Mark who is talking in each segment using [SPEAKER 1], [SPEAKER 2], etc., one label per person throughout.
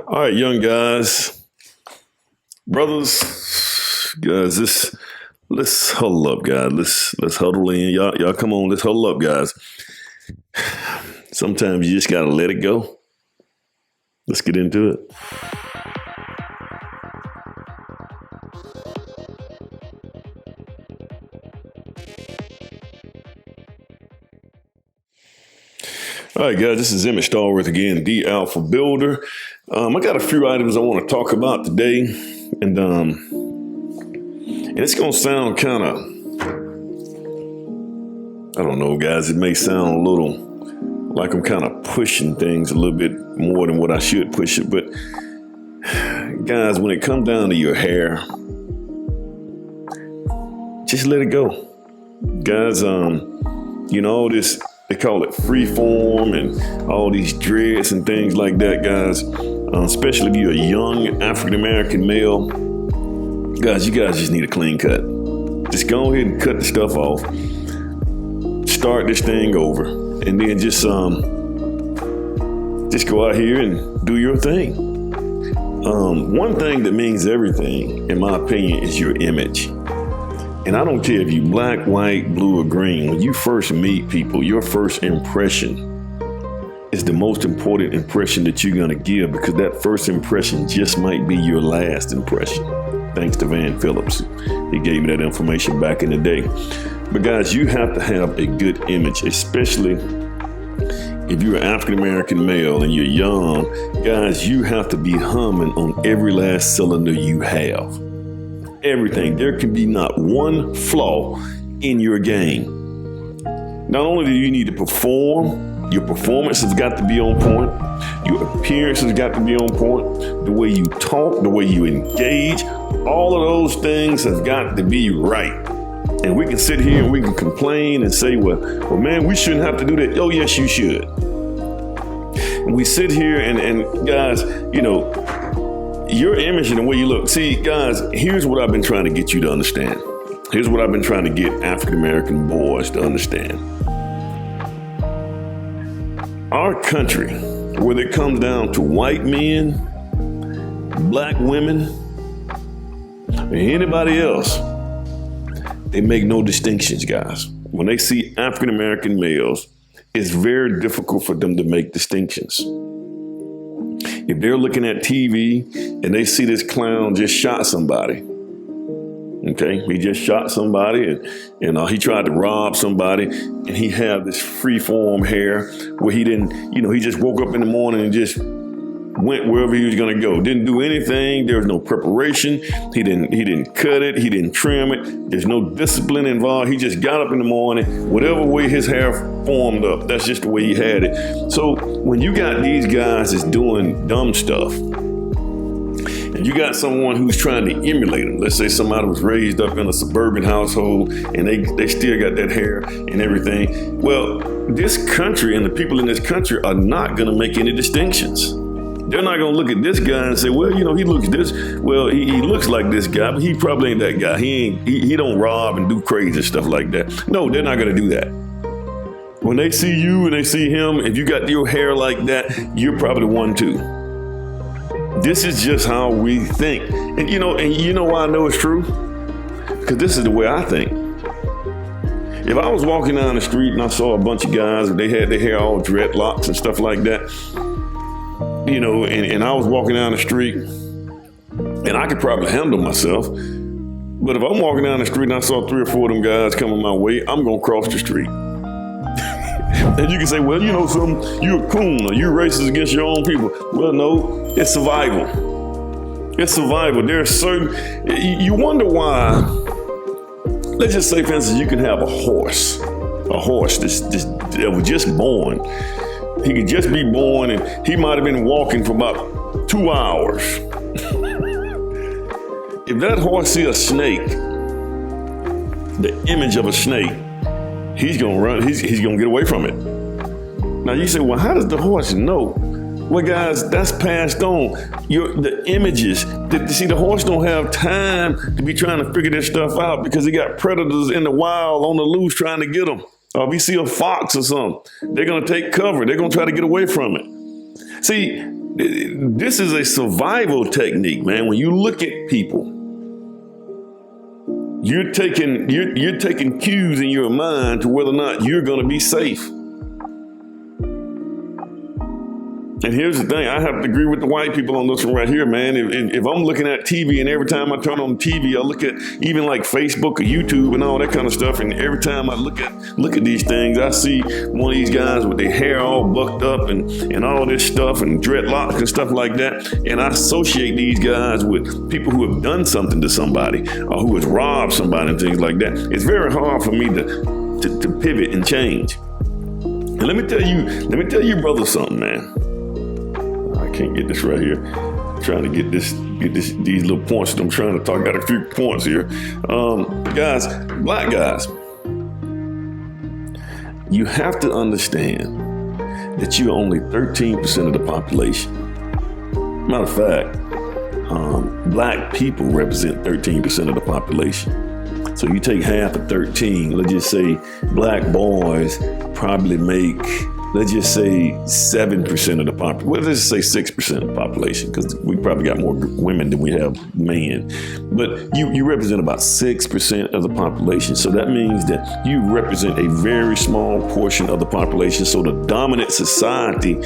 [SPEAKER 1] All right, young guys, brothers, guys, let's huddle up, guys. Let's huddle in. Y'all come on, let's huddle up, guys. Sometimes you just gotta let it go. Let's get into it. All right, guys, this is Emmett Stallworth again, the Alpha Builder. I got a few items I want to talk about today, and it's going to sound kind of, I don't know, guys, it may sound a little like I'm kind of pushing things a little bit more than what I should push it, but guys, when it comes down to your hair, just let it go. Guys, all this, they call it freeform and all these dreads and things like that, guys. Especially if you're a young African-American male, guys, you guys just need a clean cut. Just go ahead and cut the stuff off. Start this thing over, and then just go out here and do your thing. One thing that means everything, in my opinion, is your image. And I don't care if you black, white, blue, or green. When you first meet people, your first impression is the most important impression that you're going to give, because that first impression just might be your last impression. Thanks to Van Phillips. He gave me that information back in the day. But guys, you have to have a good image, especially if you're an African-American male and you're young. Guys, you have to be humming on every last cylinder you have. Everything. There can be not one flaw in your game. Not only do you need to perform, your performance has got to be on point. Your appearance has got to be on point. The way you talk, the way you engage, all of those things have got to be right. And we can sit here and we can complain and say, well, man, we shouldn't have to do that. Oh, yes, you should. And we sit here and guys, your image and the way you look. See, guys, here's what I've been trying to get you to understand. Here's what I've been trying to get African-American boys to understand. Our country, whether it comes down to white men, black women, or anybody else, they make no distinctions, guys. When they see African-American males, it's very difficult for them to make distinctions. If they're looking at TV and they see this clown just shot somebody, okay, he just shot somebody and he tried to rob somebody, and he had this free-form hair where he didn't, he just woke up in the morning and just went wherever he was going to go. Didn't do anything. There was no preparation. He didn't cut it. He didn't trim it. There's no discipline involved. He just got up in the morning, whatever way his hair formed up, that's just the way he had it. So when you got these guys that's doing dumb stuff, and you got someone who's trying to emulate them, let's say somebody was raised up in a suburban household and they still got that hair and everything. Well, this country and the people in this country are not going to make any distinctions. They're not going to look at this guy and say, well, he looks this. Well, he looks like this guy, but he probably ain't that guy. He don't rob and do crazy stuff like that. No, they're not going to do that. When they see you and they see him, if you got your hair like that, you're probably one too. This is just how we think. And you know why I know it's true? Because this is the way I think. If I was walking down the street and I saw a bunch of guys and they had their hair all dreadlocks and stuff like that, and I was walking down the street, and I could probably handle myself. But if I'm walking down the street and I saw 3 or 4 of them guys coming my way, I'm going to cross the street. And you can say, well, you're a coon or you're racist against your own people. Well, no, it's survival. It's survival. There's certain, you wonder why. Let's just say, for instance, you can have a horse that was just born. He could just be born and he might have been walking for about 2 hours. If that horse see a snake, the image of a snake, he's going to run, he's going to get away from it. Now you say, well, how does the horse know? Well, guys, that's passed on. The images, the horse don't have time to be trying to figure this stuff out because he got predators in the wild on the loose trying to get him. Or if you see a fox or something, they're going to take cover. They're going to try to get away from it. See, this is a survival technique, man. When you look at people, you're taking cues in your mind to whether or not you're going to be safe. And here's the thing, I have to agree with the white people on this one right here, man. If I'm looking at TV and every time I turn on TV, I look at even like Facebook or YouTube and all that kind of stuff, and every time I look at these things, I see one of these guys with their hair all bucked up and all this stuff and dreadlocks and stuff like that, and I associate these guys with people who have done something to somebody or who has robbed somebody and things like that. It's very hard for me to pivot and change. And let me tell you, brother, something, man. I can't get this right here. I'm trying to get these little points that I'm trying to talk about. A few points here. Guys, black guys, you have to understand that you're only 13% of the population. Matter of fact, black people represent 13% of the population. So you take half of 13, let's just say black boys probably make, let's just say 7% of the population. Well, let's just say 6% of the population, because we probably got more women than we have men. But you represent about 6% of the population. So that means that you represent a very small portion of the population. So the dominant society,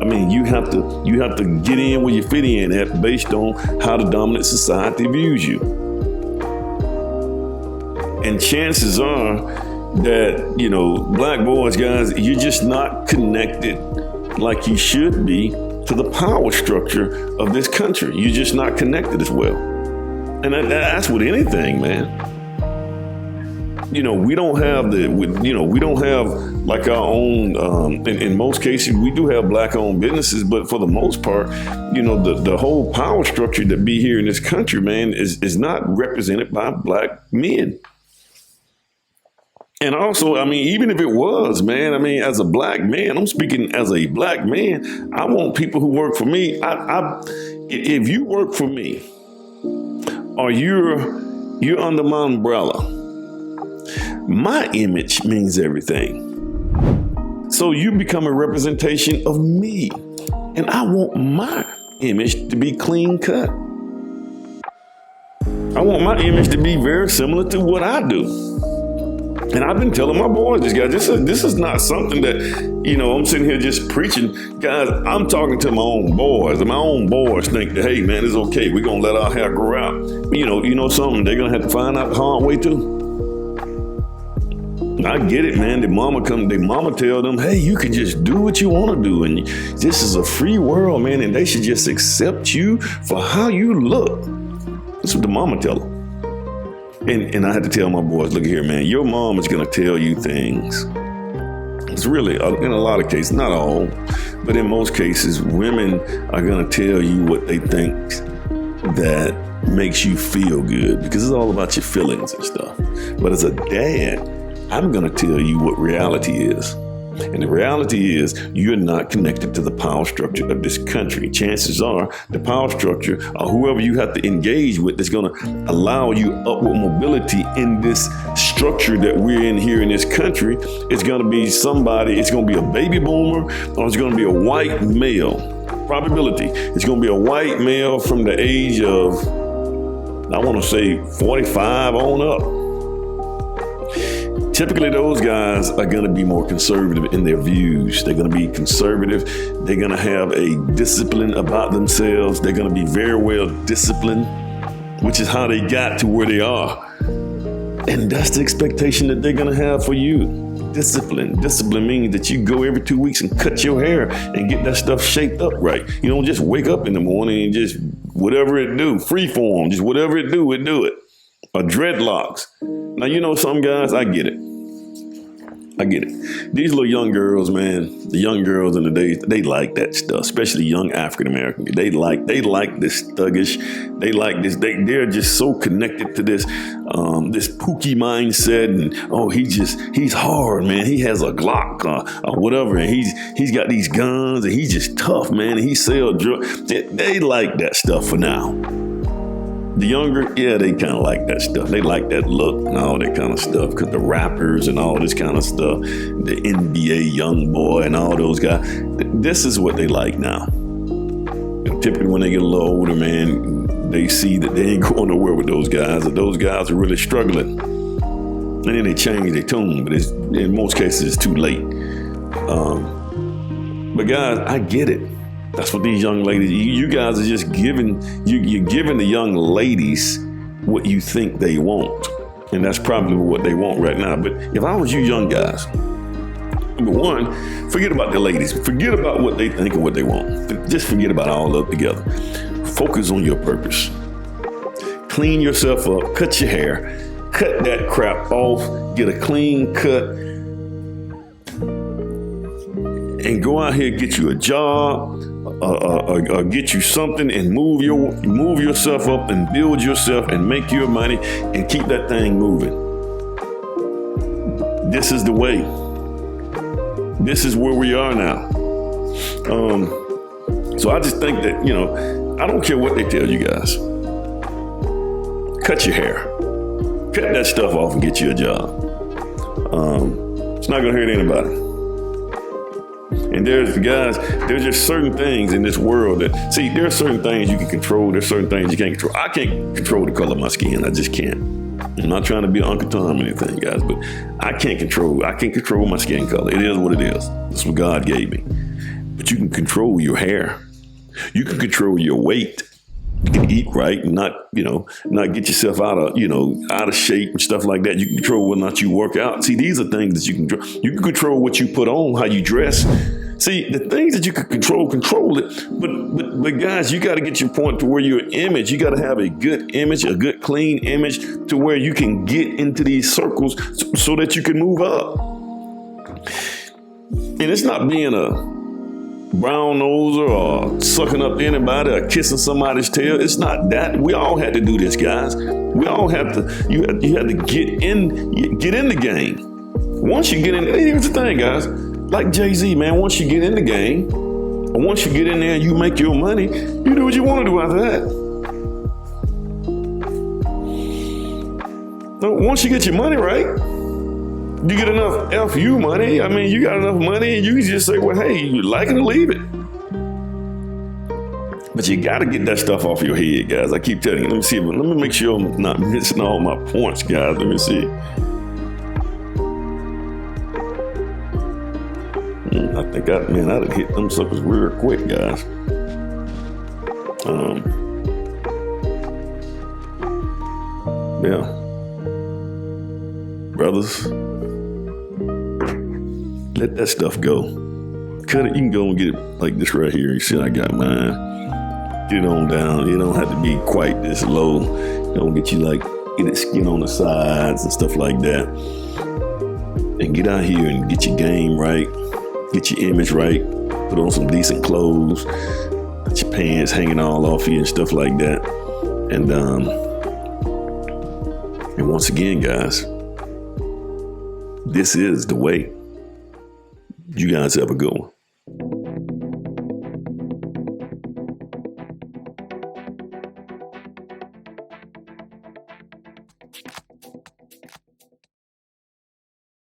[SPEAKER 1] I mean, you have to get in where you fit in at based on how the dominant society views you. And chances are that, black boys, guys, you're just not connected like you should be to the power structure of this country. You're just not connected as well. And that's with anything, man. We don't have we don't have like our own, in most cases, we do have black owned businesses, but for the most part, the whole power structure that be here in this country, man, is not represented by black men. And also, I mean, even if it was, man, I mean, as a black man, I'm speaking as a black man, I want people who work for me. If you work for me or you're under my umbrella, my image means everything. So you become a representation of me. And I want my image to be clean cut. I want my image to be very similar to what I do. And I've been telling my boys, this is not something that, I'm sitting here just preaching. Guys, I'm talking to my own boys, and my own boys think that, hey, man, it's okay. We're going to let our hair grow out. You know something, they're going to have to find out the hard way too. I get it, man. Their mama tell them, hey, you can just do what you want to do. And this is a free world, man. And they should just accept you for how you look. That's what the mama tell them. And I had to tell my boys, look here, man, your mom is going to tell you things. It's really, in a lot of cases, not all, but in most cases, women are going to tell you what they think that makes you feel good, because it's all about your feelings and stuff. But as a dad, I'm going to tell you what reality is. And the reality is you're not connected to the power structure of this country. Chances are the power structure or whoever you have to engage with is going to allow you upward mobility in this structure that we're in here in this country. It's going to be somebody, it's going to be a baby boomer, or it's going to be a white male. Probability, it's going to be a white male from the age of, I want to say 45 on up. Typically, those guys are going to be more conservative in their views. They're going to be conservative. They're going to have a discipline about themselves. They're going to be very well disciplined, which is how they got to where they are. And that's the expectation that they're going to have for you. Discipline. Discipline means that you go every 2 weeks and cut your hair and get that stuff shaped up right. You don't just wake up in the morning and just whatever it do, free form, just whatever it do it. Or dreadlocks. Now, some guys, I get it. These little young girls, man, the young girls in the days, they like that stuff, especially young African American. They like this thuggish. They like this. They're just so connected to this Pookie mindset. And he's hard, man. He has a Glock or whatever, and he's got these guns, and he's just tough, man. And he sells drugs. They like that stuff for now. The younger, yeah, they kind of like that stuff. They like that look and all that kind of stuff, because the rappers and all this kind of stuff, the NBA young boy and all those guys, this is what they like now. typically when they get a little older, man, they see that they ain't going nowhere with those guys, that those guys are really struggling. And then they change their tune, but in most cases, it's too late. But guys, I get it. That's what these young ladies, you guys are just giving, you're giving the young ladies what you think they want. And that's probably what they want right now. But if I was you young guys, number one, forget about the ladies. Forget about what they think and what they want. Just forget about all of it together. Focus on your purpose. Clean yourself up, cut your hair, cut that crap off, get a clean cut, and go out here, get you a job, or get you something and move yourself up and build yourself and make your money and keep that thing moving. This is the way. This is where we are now. So I just think that, I don't care what they tell you guys. Cut your hair. Cut that stuff off and get you a job. It's not going to hurt anybody. And there's just certain things in this world that, there are certain things you can control. There's certain things you can't control. I can't control the color of my skin. I just can't. I'm not trying to be Uncle Tom or anything, guys, but I can't control my skin color. It is what it is. That's what God gave me. But you can control your hair. You can control your weight. You can eat right and not get yourself out of shape and stuff like that. You can control whether or not you work out. See, these are things that you can control. You can control what you put on, how you dress. See, the things that you can control it. But guys, you got to get your point to where your image, you got to have a good image, a good clean image to where you can get into these circles so that you can move up. And it's not being a brown noser or sucking up anybody or kissing somebody's tail. It's not that. We all had to do this, guys. We all have to. You had to get in the game. Once you get in, here's the thing, guys. Like Jay-Z, man. Once you get in the game, or once you get in there and you make your money, you do what you want to do after that. So once you get your money right, you get enough FU money. I mean, you got enough money and you can just say, well, hey, you like it or leave it. But you got to get that stuff off your head, guys. I keep telling you. Let me see. Let me make sure I'm not missing all my points, guys. Let me see. I think I done hit them suckers real quick, guys. Yeah. Brothers, let that stuff go. Cut it. You can go and get it like this right here. You see, I got mine. Get it on down. You don't have to be quite this low. Don't get you get it skin on the sides and stuff like that. And get out here and get your game right. Get your image right. Put on some decent clothes. Get your pants hanging all off you and stuff like that. And once again, guys, this is the way. You guys have a good one.